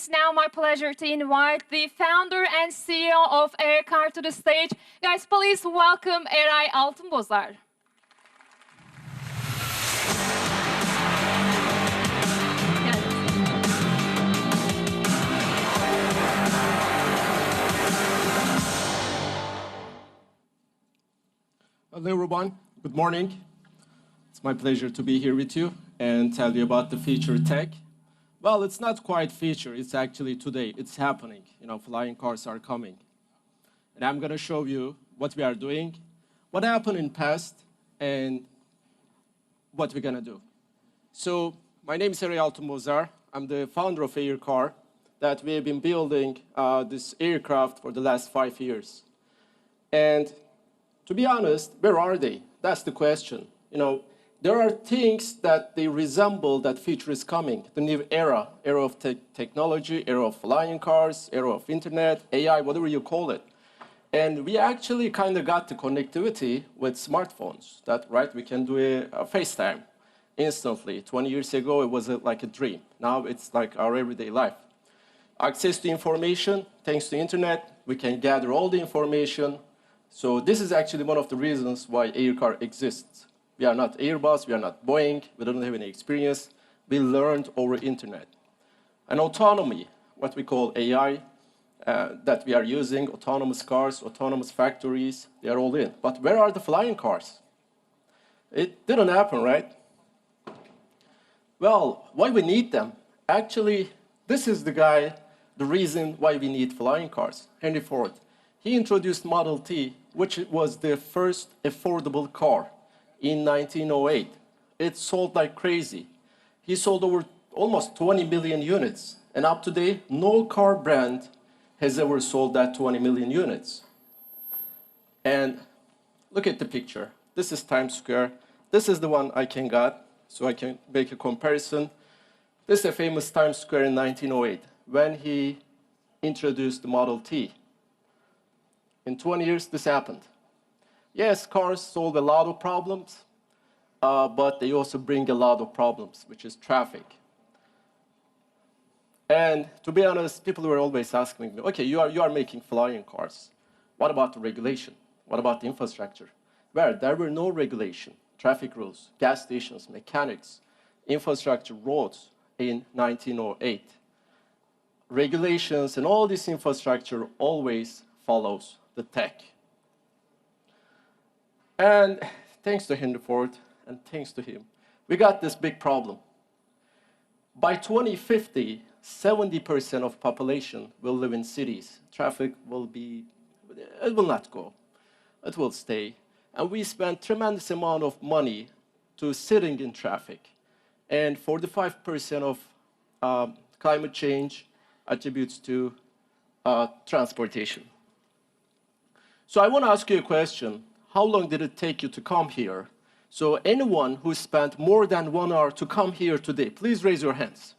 it's now my pleasure to invite the founder and CEO of Aircar to the stage. Guys, please welcome Eray Altınbozar. Hello everyone, good morning. It's my pleasure to be here with you and tell you about the future tech. Well, it's not quite future, it's actually today, it's happening. You know, flying cars are coming. And I'm gonna show you what we are doing, what happened in past, and what we're gonna do. So, my name is Eray Altınbozar. I'm the founder of Aircar, that we have been building this aircraft for the last 5 years. And to be honest, where are they? That's the question. You know, there are things that they resemble that future is coming. The new era of technology, era of flying cars, era of internet, AI, whatever you call it. And we actually kind of got the connectivity with smartphones. That, right, we can do a FaceTime instantly. 20 years ago, it was like a dream. Now it's like our everyday life. Access to information, thanks to internet, we can gather all the information. So this is actually one of the reasons why Aircar exists. We are not Airbus, we are not Boeing, we don't have any experience. We learned over internet. And autonomy, what we call AI, that we are using, autonomous cars, autonomous factories, they are all in. But where are the flying cars? It didn't happen, right? Well, why we need them? Actually, this is the reason why we need flying cars, Henry Ford. He introduced Model T, which was the first affordable car in 1908. It sold like crazy. He sold over almost 20 million units. And up to date, no car brand has ever sold that 20 million units. And look at the picture. This is Times Square. This is the one I got, so I can make a comparison. This is a famous Times Square in 1908, when he introduced the Model T. In 20 years, this happened. Yes, cars solve a lot of problems, but they also bring a lot of problems, which is traffic. And to be honest, people were always asking me, okay, you are making flying cars. What about the regulation? What about the infrastructure? Well, there were no regulation, traffic rules, gas stations, mechanics, infrastructure, roads in 1908. Regulations and all this infrastructure always follows the tech. And thanks to Henry Ford, and thanks to him, we got this big problem. By 2050, 70% of population will live in cities. Traffic will not go. It will stay. And we spend tremendous amount of money to sitting in traffic. And 45% of climate change attributes to transportation. So I want to ask you a question. How long did it take you to come here? So anyone who spent more than 1 hour to come here today, please raise your hands.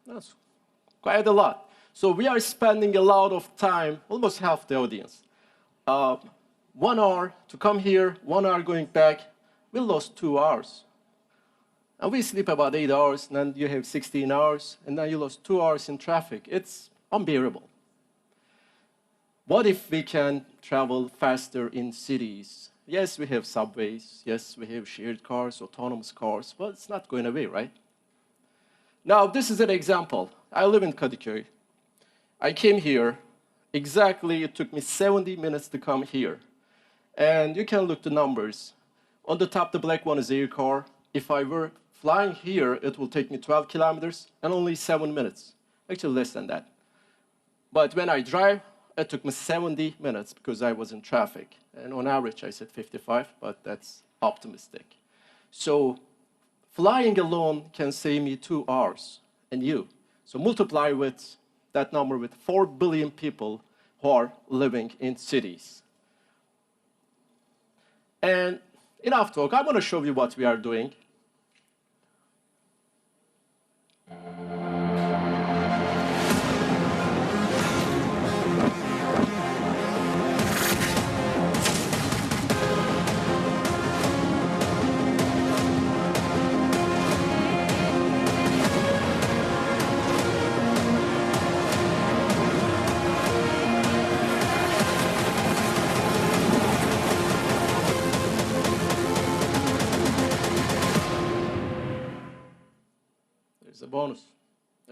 That's quite a lot. So we are spending a lot of time, almost half the audience. 1 hour to come here, 1 hour going back, we lost 2 hours. And we sleep about 8 hours, and then you have 16 hours, and then you lost 2 hours in traffic. It's unbearable. What if we can travel faster in cities? Yes, we have subways. Yes, we have shared cars, autonomous cars. But it's not going away, right? Now, this is an example. I live in Kadıköy. I came here. Exactly, it took me 70 minutes to come here. And you can look the numbers. On the top, the black one is Aircar. If I were flying here, it will take me 12 kilometers and only 7 minutes. Actually, less than that. But when I drive, it took me 70 minutes because I was in traffic. And on average, I said 55, but that's optimistic. So flying alone can save me 2 hours, and you. So multiply with that number with 4 billion people who are living in cities. And enough talk, I want to show you what we are doing.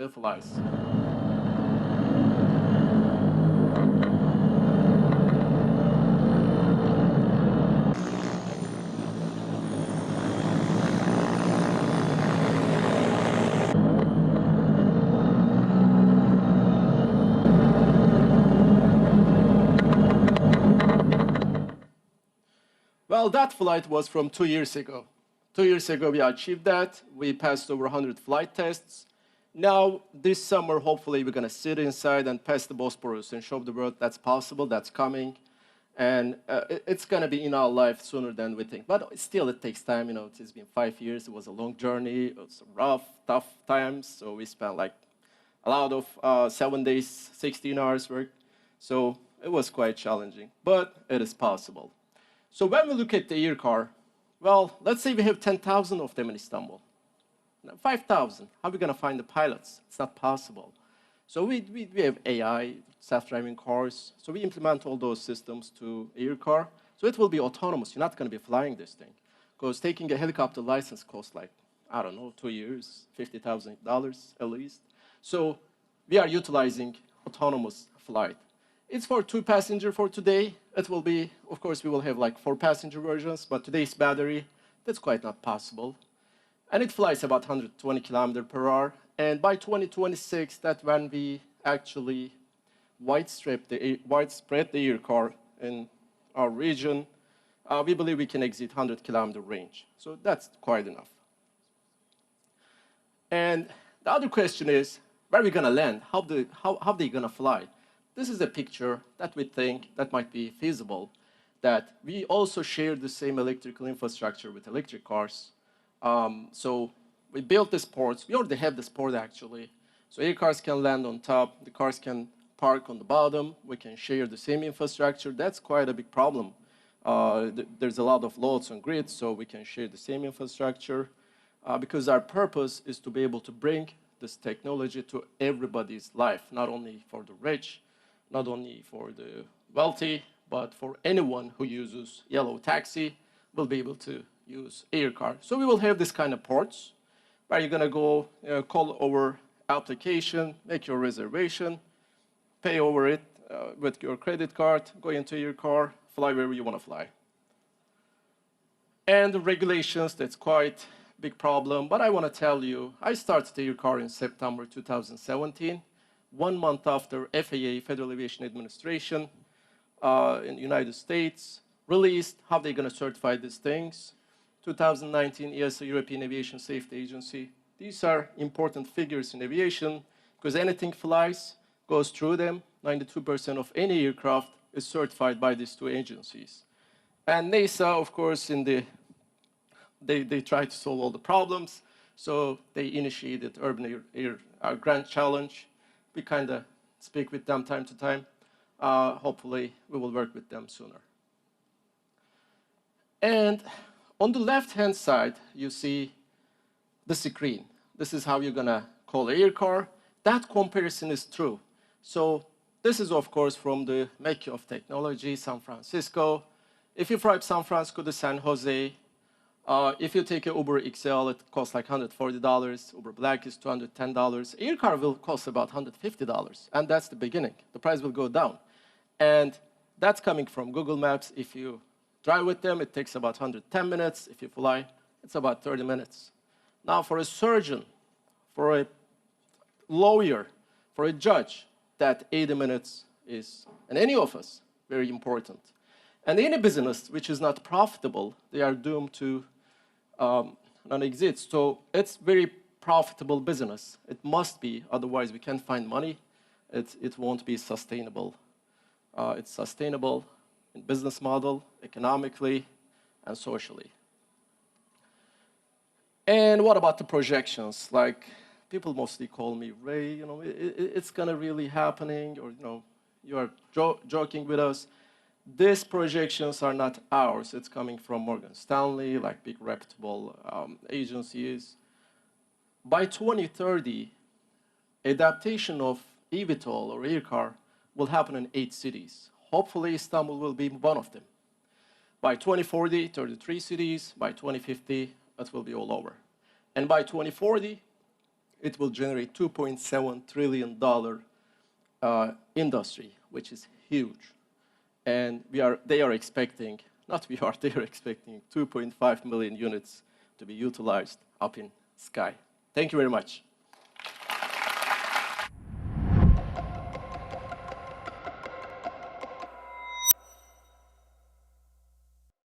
it flies. Well, that flight was from 2 years ago. 2 years ago, we achieved that. We passed over 100 flight tests. Now, this summer, hopefully, we're going to sit inside and pass the Bosporus and show the world that's possible, that's coming. And it's going to be in our life sooner than we think. But still, it takes time. You know, it's been 5 years. It was a long journey. It was rough, tough times. So we spent like a lot of 7 days, 16 hours work. So it was quite challenging, but it is possible. So when we look at the air car, well, let's say we have 10,000 of them in Istanbul. 5,000. How are we going to find the pilots? It's not possible. So we have AI, self-driving cars. So we implement all those systems to air car. So it will be autonomous. You're not going to be flying this thing. Because taking a helicopter license costs like, I don't know, 2 years, $50,000 at least. So we are utilizing autonomous flight. It's for 2-passenger for today. It will be, of course, we will have like 4-passenger versions, but today's battery, that's quite not possible. And it flies about 120 kilometers per hour. And by 2026, that's when we actually widespread the air car in our region. We believe we can exceed 100 kilometer range. So that's quite enough. And the other question is, where are we going to land? How are they going to fly? This is a picture that we think that might be feasible, that we also share the same electrical infrastructure with electric cars. So we built this port. We already have this port, actually. So air cars can land on top. The cars can park on the bottom. We can share the same infrastructure. That's quite a big problem. There's a lot of loads on grids, so we can share the same infrastructure. Because our purpose is to be able to bring this technology to everybody's life, not only for the rich, not only for the wealthy, but for anyone who uses yellow taxi will be able to use air car. So we will have this kind of ports where you're going to go call over application, make your reservation, pay over it with your credit card, go into your car, fly wherever you want to fly. And the regulations, that's quite a big problem. But I want to tell you, I started air car in September 2017. 1 month after FAA, Federal Aviation Administration, in the United States, released how they're going to certify these things. 2019, EASA, European Aviation Safety Agency. These are important figures in aviation because anything flies, goes through them. 92% of any aircraft is certified by these two agencies. And NASA, of course, they try to solve all the problems. So they initiated Urban Air Grand Challenge. We kind of speak with them time to time. Hopefully, we will work with them sooner. And on the left-hand side, you see the screen. This is how you're going to call air car. That comparison is true. So this is, of course, from the Mecca of technology, San Francisco. If you fly from San Francisco to San Jose, if you take an Uber XL, it costs like $140. Uber Black is $210. Air car will cost about $150, and that's the beginning. The price will go down. And that's coming from Google Maps. If you drive with them, it takes about 110 minutes. If you fly, it's about 30 minutes. Now, for a surgeon, for a lawyer, for a judge, that 80 minutes is, and any of us, very important. And any business which is not profitable, they are doomed to non-exist. So it's very profitable business. It must be, otherwise we can't find money. It won't be sustainable. It's sustainable in business model, economically, and socially. And what about the projections? Like, people mostly call me Ray, you know, it's gonna really happening, or you know, you are joking with us. These projections are not ours. It's coming from Morgan Stanley, like big reputable agencies. By 2030, adaptation of eVTOL or air car will happen in 8 cities. Hopefully, Istanbul will be one of them. By 2040, 33 cities. By 2050, it will be all over. And by 2040, it will generate $2.7 trillion industry, which is huge. And they are expecting, not we are, they are expecting 2.5 million units to be utilized up in sky. Thank you very much.